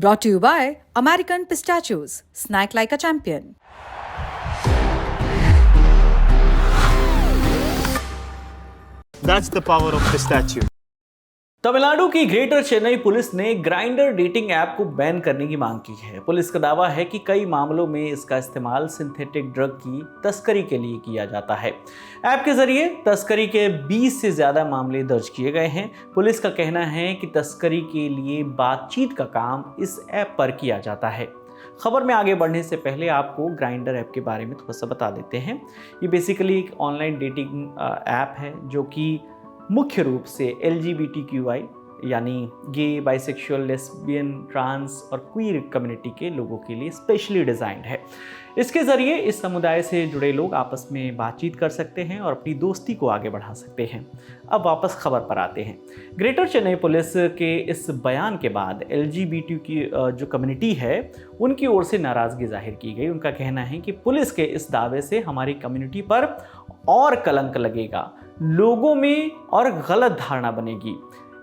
Brought to you by American Pistachios. Snack like a champion. That's the power of pistachio. Tamil Nadu की greater Chennai police ने grinder dating app को ban करने की मांग की है। पुलिस का दावा है कि कई मामलों में इसका इस्तेमाल सिंथेटिक ड्रग की तस्करी के लिए किया जाता है। ऐप के जरिए तस्करी के 20 से ज़्यादा मामले दर्ज किए गए हैं। पुलिस का कहना है कि तस्करी के लिए बातचीत का काम इस ऐप पर किया जाता है। खबर में आगे बढ़ने से पहले आपको ग्राइंडर ऐप के बारे में थोड़ा सा बता देते हैं। ये बेसिकली एक ऑनलाइन डेटिंग ऐप है जो कि मुख्य रूप से LGBTQI यानी गे, बाइसेक्सुअल, लेस्बियन, ट्रांस और क्वीर कम्युनिटी के लोगों के लिए स्पेशली डिज़ाइंड है। इसके ज़रिए इस समुदाय से जुड़े लोग आपस में बातचीत कर सकते हैं और अपनी दोस्ती को आगे बढ़ा सकते हैं। अब वापस खबर पर आते हैं। ग्रेटर चेन्नई पुलिस के इस बयान के बाद LGBT की जो कम्युनिटी है उनकी ओर से नाराज़गी जाहिर की गई। उनका कहना है कि पुलिस के इस दावे से हमारी कम्युनिटी पर और कलंक लगेगा, लोगों में और गलत धारणा बनेगी।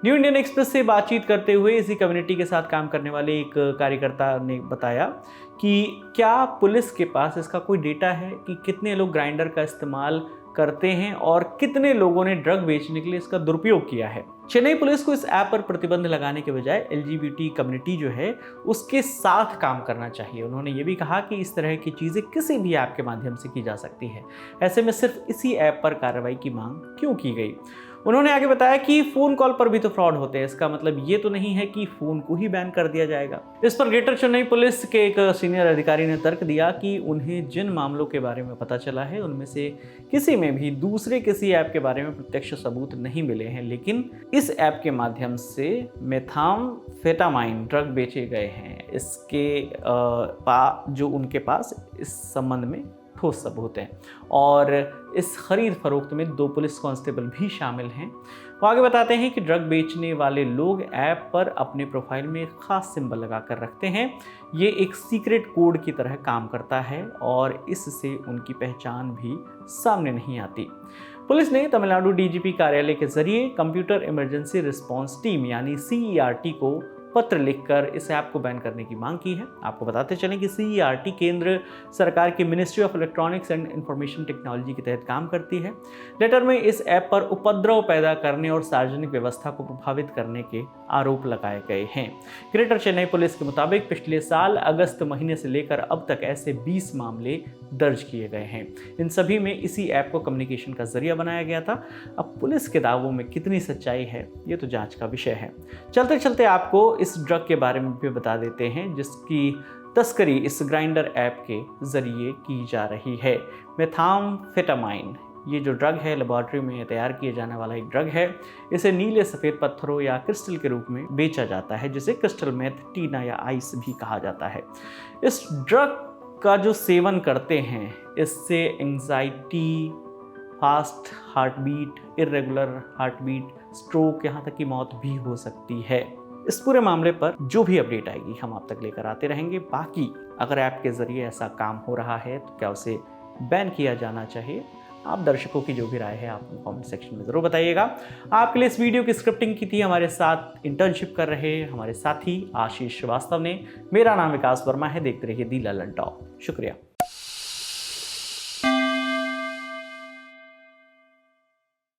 न्यू इंडियन एक्सप्रेस से बातचीत करते हुए इसी कम्युनिटी के साथ काम करने वाले एक कार्यकर्ता ने बताया कि क्या पुलिस के पास इसका कोई डेटा है कि कितने लोग ग्राइंडर का इस्तेमाल करते हैं और कितने लोगों ने ड्रग बेचने के लिए इसका दुरुपयोग किया है। चेन्नई पुलिस को इस ऐप पर प्रतिबंध लगाने के बजाय LGBT कम्युनिटी जो है उसके साथ काम करना चाहिए। उन्होंने ये भी कहा कि इस तरह की चीज़ें किसी भी ऐप के माध्यम से की जा सकती है, ऐसे में सिर्फ इसी ऐप पर कार्रवाई की मांग क्यों की गई। उन्होंने आगे बताया कि फ़ोन कॉल पर भी तो फ्रॉड होते हैं, इसका मतलब ये तो नहीं है कि फ़ोन को ही बैन कर दिया जाएगा। इस पर ग्रेटर चेन्नई पुलिस के एक सीनियर अधिकारी ने तर्क दिया कि उन्हें जिन मामलों के बारे में पता चला है उनमें से किसी में भी दूसरे किसी ऐप के बारे में प्रत्यक्ष सबूत नहीं मिले हैं, लेकिन इस ऐप के माध्यम से मेथाम्फेटामाइन ड्रग बेचे गए हैं। इसके जो उनके पास इस संबंध में ठोस सबूत हैं और इस खरीद फरोख्त में 2 पुलिस कांस्टेबल भी शामिल हैं। वो आगे बताते हैं कि ड्रग बेचने वाले लोग ऐप पर अपने प्रोफाइल में एक खास सिंबल लगा कर रखते हैं। ये एक सीक्रेट कोड की तरह काम करता है और इससे उनकी पहचान भी सामने नहीं आती। पुलिस ने तमिलनाडु DGP कार्यालय के जरिए कंप्यूटर इमरजेंसी रिस्पांस टीम यानी CERT को पत्र लिखकर इस ऐप को बैन करने की मांग की है। आपको बताते चलें कि CERT केंद्र सरकार की ministry of electronics and information technology के तहत काम करती है। लेटर में इस ऐप पर उपद्रव पैदा करने और सार्वजनिक व्यवस्था को प्रभावित करने के आरोप लगाए गए हैं। ग्रेटर चेन्नई पुलिस के मुताबिक पिछले साल अगस्त महीने से लेकर अब तक ऐसे 20 मामले दर्ज किए गए हैं। इन सभी में इसी ऐप को कम्युनिकेशन का जरिया बनाया गया था। अब पुलिस के दावों में कितनी सच्चाई है ये तो जांच का विषय है। चलते चलते आपको इस ड्रग के बारे में भी बता देते हैं जिसकी तस्करी इस ग्राइंडर ऐप के जरिए की जा रही है। मेथाम्फेटामाइन ये जो ड्रग है लेबोरेटरी में तैयार किए जाने वाला एक ड्रग है। इसे नीले सफ़ेद पत्थरों या क्रिस्टल के रूप में बेचा जाता है जिसे क्रिस्टल मेथ, टीना या आइस भी कहा जाता है। इस ड्रग का जो सेवन करते हैं इससे anxiety, fast heartbeat, irregular heartbeat, stroke, यहाँ तक कि मौत भी हो सकती है। इस पूरे मामले पर जो भी अपडेट आएगी हम आप तक लेकर आते रहेंगे। बाकी अगर ऐप के ज़रिए ऐसा काम हो रहा है तो क्या उसे बैन किया जाना चाहिए? आप दर्शकों की जो भी राय है आप कमेंट सेक्शन में ज़रूर बताइएगा। आपके लिए इस वीडियो की स्क्रिप्टिंग की थी हमारे साथ इंटर्नशिप कर रहे हमारे साथी आशीष श्रीवास्तव ने। मेरा नाम विकास वर्मा है। देखते रहिए दी ललन टॉप। शुक्रिया।